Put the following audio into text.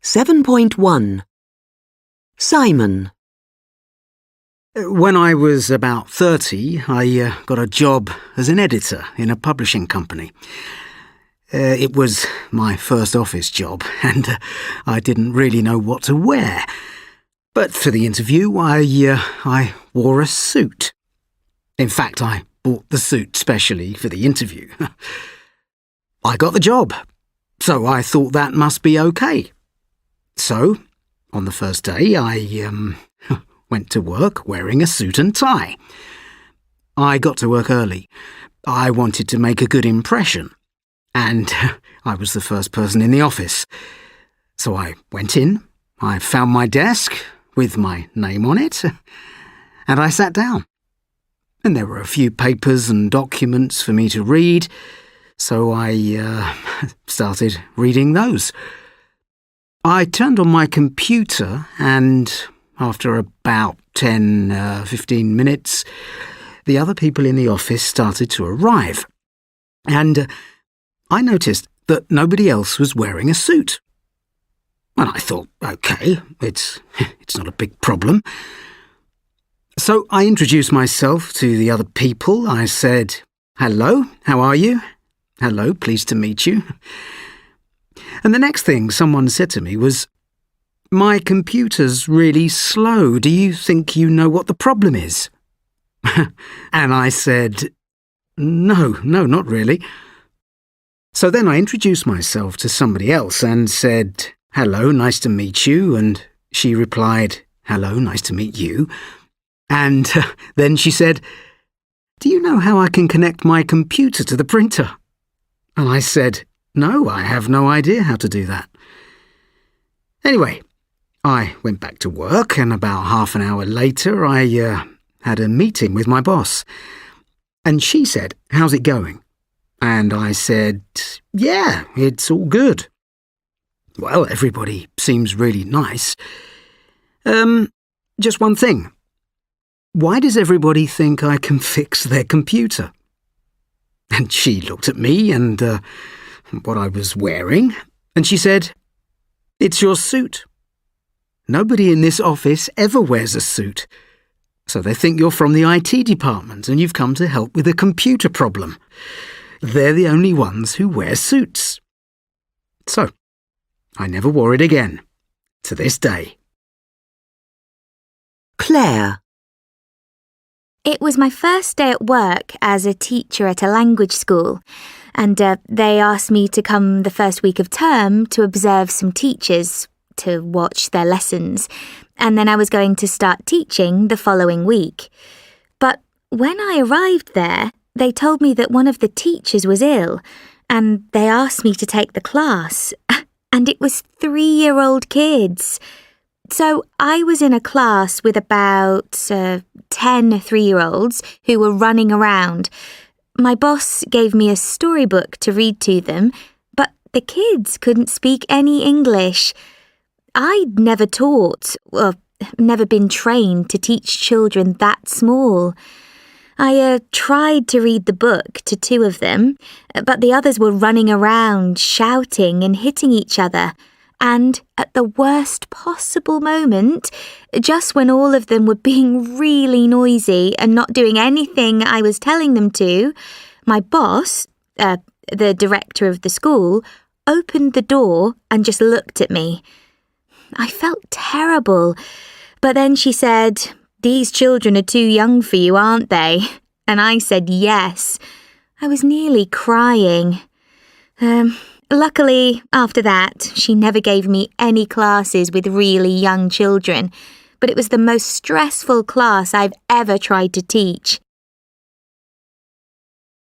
7.1 Simon. When I was about 30, I got a job as an editor in a publishing company. It was my first office job, and I didn't really know what to wear. But for the interview, I wore a suit. In fact, I bought the suit specially for the interview. I got the job, so I thought that must be okay. So, on the first day, I went to work wearing a suit and tie. I got to work early. I wanted to make a good impression, and I was the first person in the office. So I went in, I found my desk with my name on it, and I sat down. And there were a few papers and documents for me to read, so I started reading those. I turned on my computer and after about 10-15 minutes, the other people in the office started to arrive. And I noticed that nobody else was wearing a suit. And I thought, OK, it's not a big problem. So I introduced myself to the other people. I said, "Hello, how are you? Hello, pleased to meet you." And the next thing someone said to me was, "My computer's really slow. Do you think you know what the problem is?" And I said, No, not really. So then I introduced myself to somebody else and said, "Hello, nice to meet you." And she replied, "Hello, nice to meet you." And then she said, "Do you know how I can connect my computer to the printer?" And I said, "No, I have no idea how to do that." Anyway, I went back to work, and about half an hour later I had a meeting with my boss. And she said, "How's it going?" And I said, "Yeah, it's all good." "Well, everybody seems really nice. Just one thing. Why does everybody think I can fix their computer?" And she looked at me and what I was wearing, and she said, "It's your suit. Nobody in this office ever wears a suit. So they think you're from the IT department and you've come to help with a computer problem. They're the only ones who wear suits." So, I never wore it again, to this day. Claire. It was my first day at work as a teacher at a language school, and they asked me to come the first week of term to observe some teachers, to watch their lessons, and then I was going to start teaching the following week. But when I arrived there, they told me that one of the teachers was ill, and they asked me to take the class, and it was 3-year-old kids. So I was in a class with about 10 3-year-olds who were running around. My boss gave me a storybook to read to them, but the kids couldn't speak any English. I'd never taught, or never been trained to teach children that small. I tried to read the book to 2 of them, but the others were running around, shouting and hitting each other. And at the worst possible moment, just when all of them were being really noisy and not doing anything I was telling them to, my boss, the director of the school, opened the door and just looked at me. I felt terrible, but then she said, "These children are too young for you, aren't they?" And I said yes. I was nearly crying. Luckily, after that, she never gave me any classes with really young children, but it was the most stressful class I've ever tried to teach.